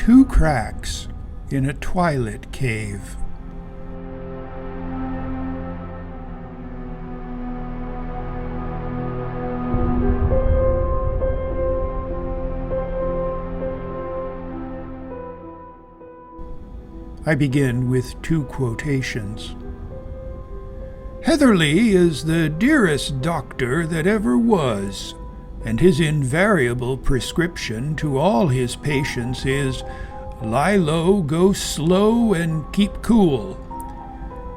Two cracks in a Twilit cave. I begin with two quotations. Heatherly is the dearest doctor that ever was, and his invariable prescription to all his patients is, lie low, go slow, and keep cool.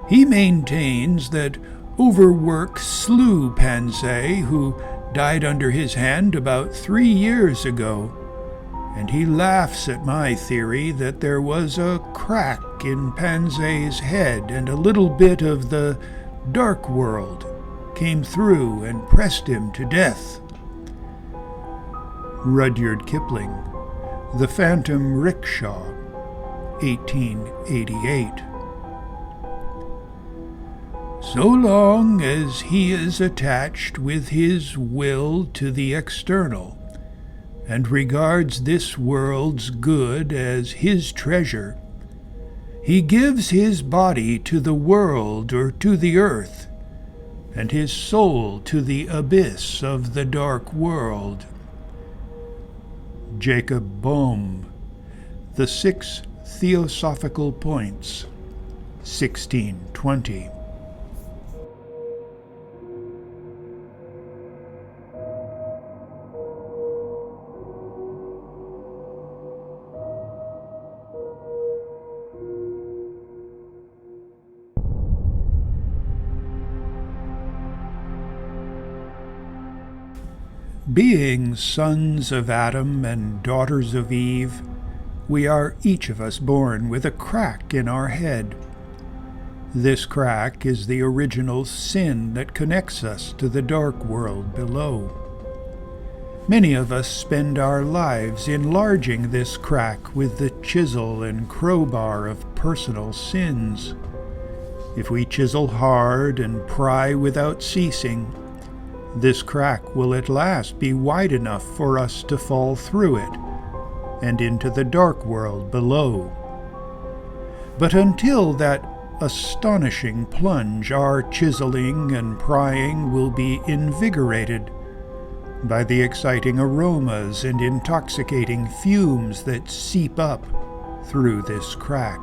He maintains that overwork slew Pansay, who died under his hand about 3 years ago, and he laughs at my theory that there was a crack in Pansay's head and a little bit of the dark world came through and pressed him to death. Rudyard Kipling, The Phantom Rickshaw, 1888. So long as he is attached with his will to the external, and regards this world's good as his treasure, he gives his body to the world or to the earth, and his soul to the abyss of the dark world. Jacob Boehme, The 6 Theosophical Points, 1620. Being sons of Adam and daughters of Eve, we are each of us born with a crack in our head. This crack is the original sin that connects us to the dark world below. Many of us spend our lives enlarging this crack with the chisel and crowbar of personal sins. If we chisel hard and pry without ceasing, this crack will at last be wide enough for us to fall through it and into the dark world below. But until that astonishing plunge, our chiseling and prying will be invigorated by the exciting aromas and intoxicating fumes that seep up through this crack.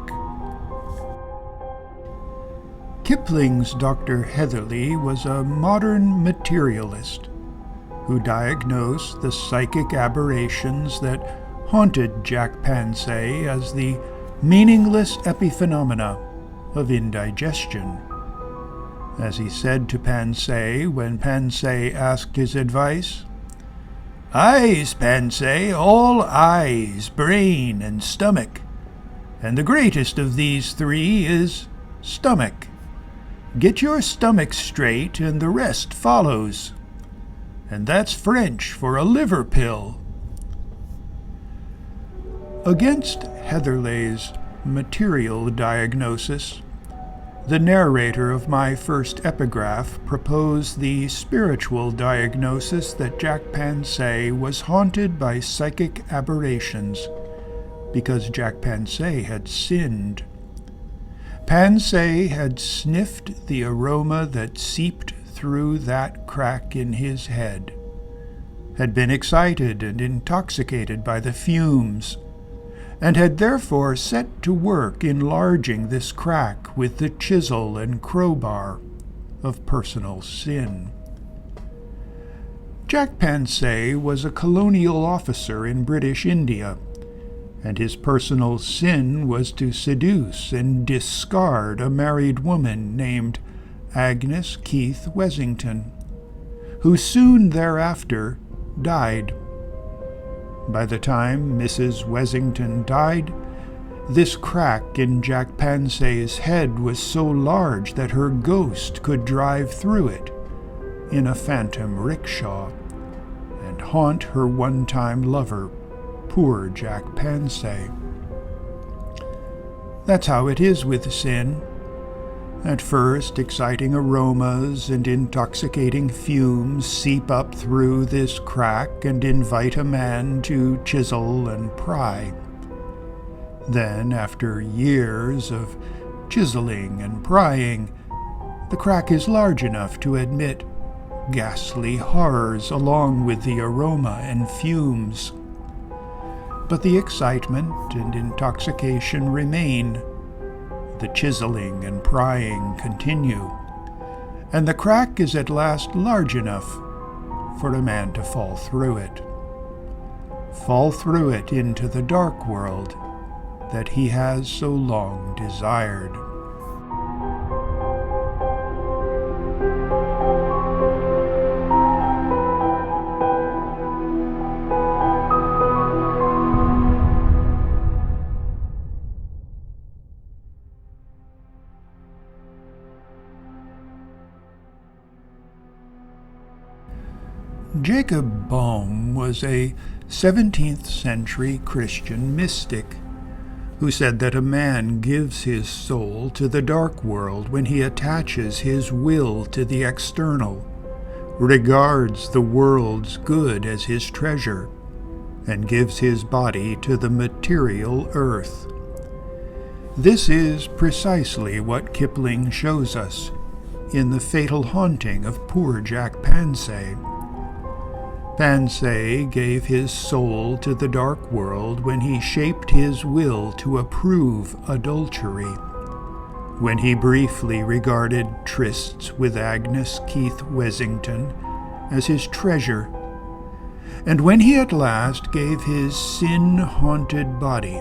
Kipling's Dr. Heatherly was a modern materialist who diagnosed the psychic aberrations that haunted Jack Pansay as the meaningless epiphenomena of indigestion. As he said to Pansay when Pansay asked his advice, "Eyes, Pansay, all eyes, brain and stomach, and the greatest of these three is stomach. Get your stomach straight and the rest follows. And that's French for a liver pill." Against Heatherly's material diagnosis, the narrator of my first epigraph proposed the spiritual diagnosis that Jack Pansay was haunted by psychic aberrations because Jack Pansay had sinned. Pansay had sniffed the aroma that seeped through that crack in his head, had been excited and intoxicated by the fumes, and had therefore set to work enlarging this crack with the chisel and crowbar of personal sin. Jack Pansay was a colonial officer in British India, and his personal sin was to seduce and discard a married woman named Agnes Keith Wessington, who soon thereafter died. By the time Mrs. Wessington died, this crack in Jack Pansay's head was so large that her ghost could drive through it in a phantom rickshaw and haunt her one-time lover, poor Jack Pansay. That's how it is with sin. At first, exciting aromas and intoxicating fumes seep up through this crack and invite a man to chisel and pry. Then, after years of chiseling and prying, the crack is large enough to admit ghastly horrors along with the aroma and fumes. But the excitement and intoxication remain. The chiseling and prying continue, and the crack is at last large enough for a man to fall through it. Fall through it into the dark world that he has so long desired. Jacob Boehme was a 17th century Christian mystic who said that a man gives his soul to the dark world when he attaches his will to the external, regards the world's good as his treasure, and gives his body to the material earth. This is precisely what Kipling shows us in The Fatal Haunting of Poor Jack Pansay. Pansay gave his soul to the dark world when he shaped his will to approve adultery, when he briefly regarded trysts with Agnes Keith Wessington as his treasure, and when he at last gave his sin-haunted body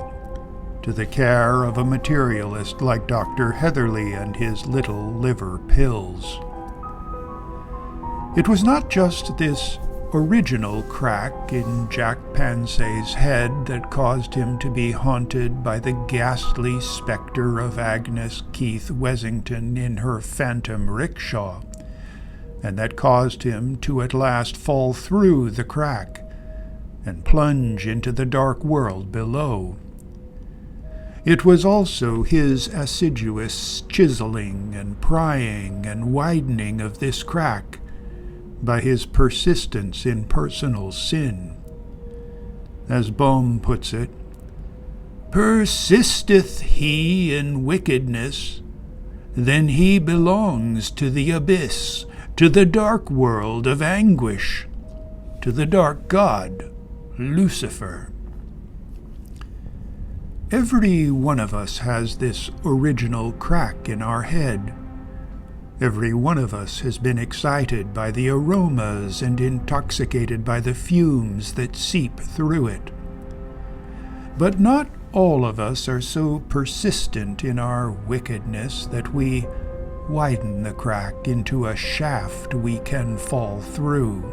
to the care of a materialist like Dr. Heatherley and his little liver pills. It was not just this original crack in Jack Pansay's head that caused him to be haunted by the ghastly spectre of Agnes Keith Wessington in her phantom rickshaw, and that caused him to at last fall through the crack and plunge into the dark world below. It was also his assiduous chiseling and prying and widening of this crack by his persistence in personal sin. As Boehme puts it, "Persisteth he in wickedness, then he belongs to the abyss, to the dark world of anguish, to the dark god, Lucifer." Every one of us has this original crack in our head. Every one of us has been excited by the aromas and intoxicated by the fumes that seep through it. But not all of us are so persistent in our wickedness that we widen the crack into a shaft we can fall through.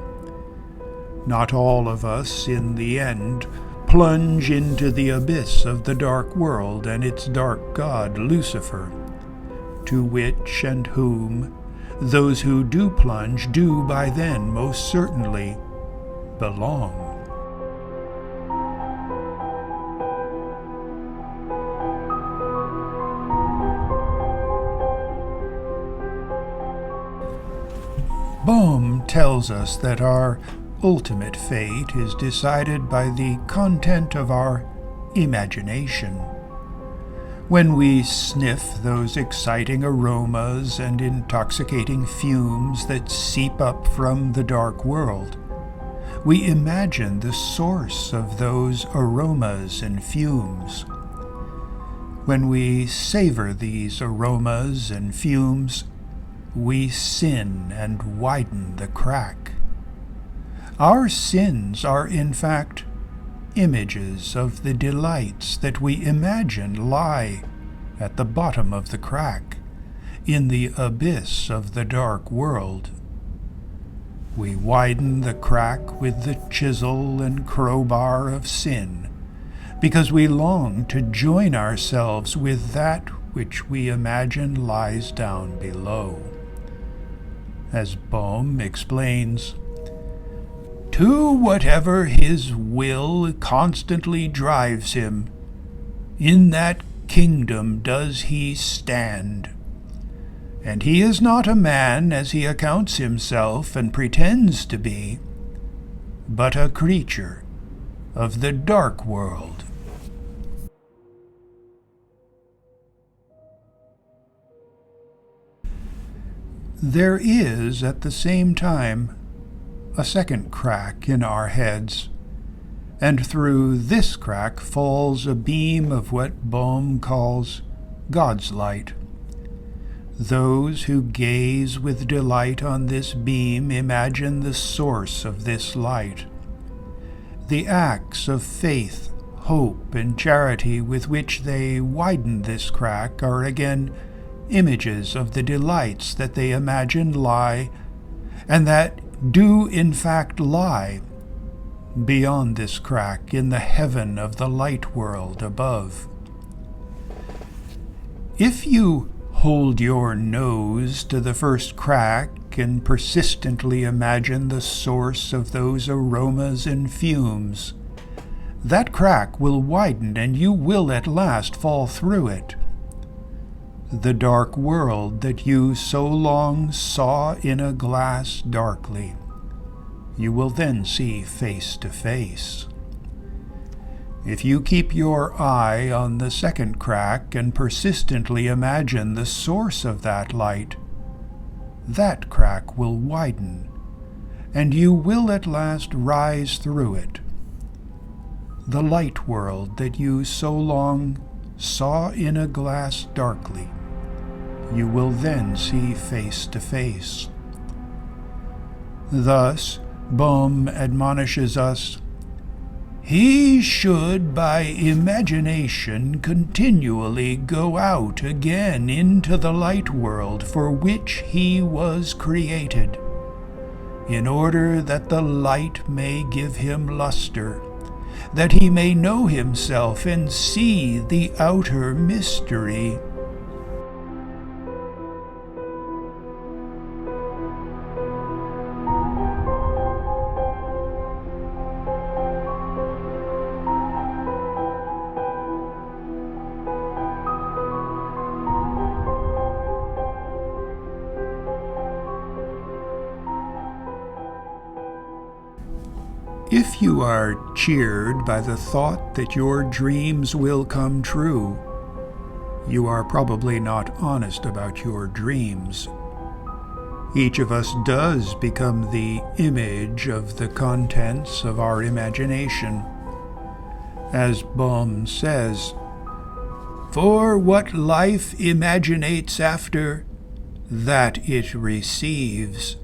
Not all of us, in the end, plunge into the abyss of the dark world and its dark god Lucifer, to which and whom those who do plunge do by then most certainly belong. Boehme tells us that our ultimate fate is decided by the content of our imagination. When we sniff those exciting aromas and intoxicating fumes that seep up from the dark world, we imagine the source of those aromas and fumes. When we savor these aromas and fumes, we sin and widen the crack. Our sins are, in fact, images of the delights that we imagine lie at the bottom of the crack, in the abyss of the dark world. We widen the crack with the chisel and crowbar of sin, because we long to join ourselves with that which we imagine lies down below. As Boehme explains, to whatever his will constantly drives him, in that kingdom does he stand. And he is not a man as he accounts himself and pretends to be, but a creature of the dark world. There is, at the same time, a second crack in our heads, and through this crack falls a beam of what Bohm calls God's light. Those who gaze with delight on this beam imagine the source of this light. The acts of faith, hope, and charity with which they widen this crack are again images of the delights that they imagine lie, and that do in fact lie, beyond this crack in the heaven of the light world above. If you hold your nose to the first crack and persistently imagine the source of those aromas and fumes, that crack will widen and you will at last fall through it. The dark world that you so long saw in a glass darkly, you will then see face to face. If you keep your eye on the second crack and persistently imagine the source of that light, that crack will widen, and you will at last rise through it. The light world that you so long saw in a glass darkly, you will then see face to face. Thus, Bohm admonishes us, he should by imagination continually go out again into the light world for which he was created, in order that the light may give him luster, that he may know himself and see the outer mystery. If you are cheered by the thought that your dreams will come true, you are probably not honest about your dreams. Each of us does become the image of the contents of our imagination. As Bohm says, "For what life imaginates after, that it receives."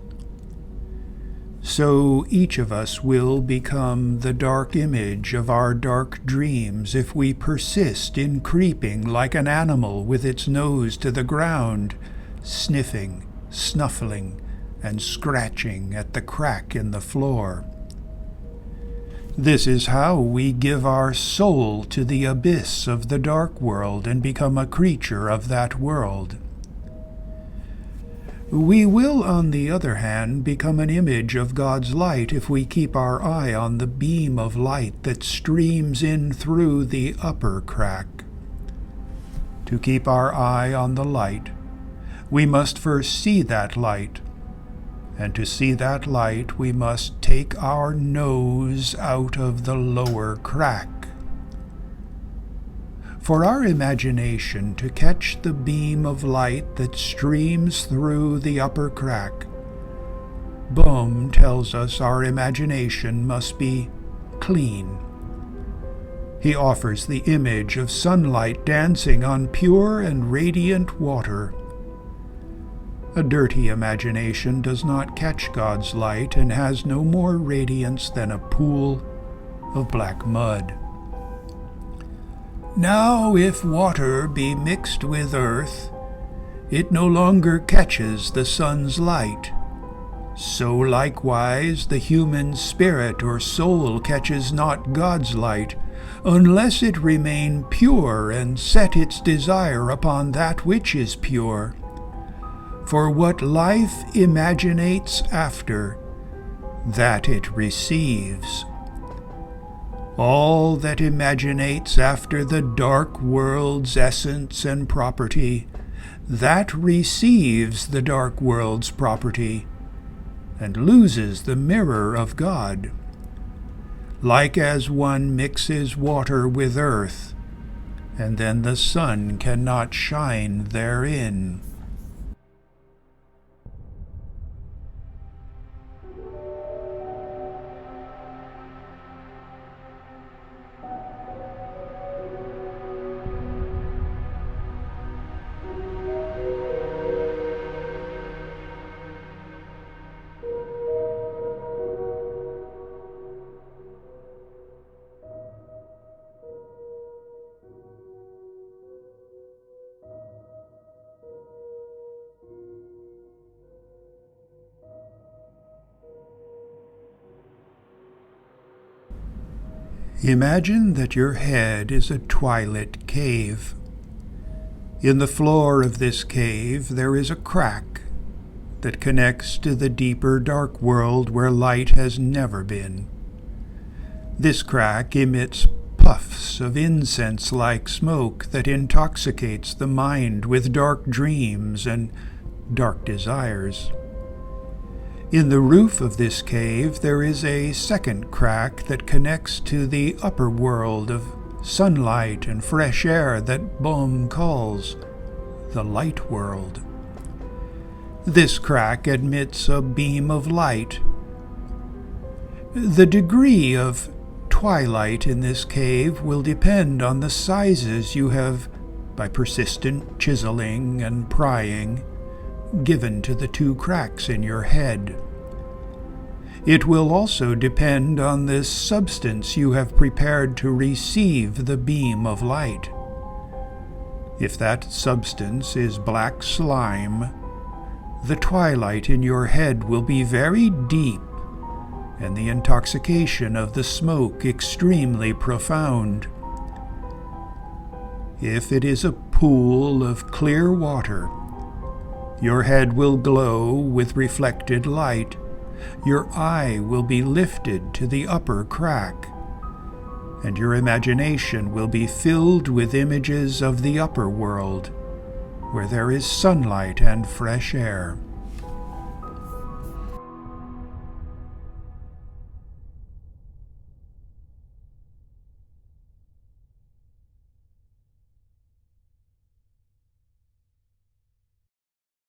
So each of us will become the dark image of our dark dreams if we persist in creeping like an animal with its nose to the ground, sniffing, snuffling, and scratching at the crack in the floor. This is how we give our soul to the abyss of the dark world and become a creature of that world. We will, on the other hand, become an image of God's light if we keep our eye on the beam of light that streams in through the upper crack. To keep our eye on the light, we must first see that light, and to see that light we must take our nose out of the lower crack. For our imagination to catch the beam of light that streams through the upper crack, Bohm tells us our imagination must be clean. He offers the image of sunlight dancing on pure and radiant water. A dirty imagination does not catch God's light and has no more radiance than a pool of black mud. Now if water be mixed with earth, it no longer catches the sun's light. So likewise the human spirit or soul catches not God's light, unless it remain pure and set its desire upon that which is pure. For what life imaginates after, that it receives. All that imaginates after the dark world's essence and property, that receives the dark world's property, and loses the mirror of God. Like as one mixes water with earth, and then the sun cannot shine therein. Imagine that your head is a twilit cave. In the floor of this cave there is a crack that connects to the deeper dark world where light has never been. This crack emits puffs of incense-like smoke that intoxicates the mind with dark dreams and dark desires. In the roof of this cave there is a second crack that connects to the upper world of sunlight and fresh air that Bohm calls the light world. This crack admits a beam of light. The degree of twilight in this cave will depend on the sizes you have, by persistent chiseling and prying, given to the two cracks in your head. It will also depend on the substance you have prepared to receive the beam of light. If that substance is black slime, the twilight in your head will be very deep, and the intoxication of the smoke extremely profound. If it is a pool of clear water, your head will glow with reflected light. Your eye will be lifted to the upper crack, and your imagination will be filled with images of the upper world, where there is sunlight and fresh air.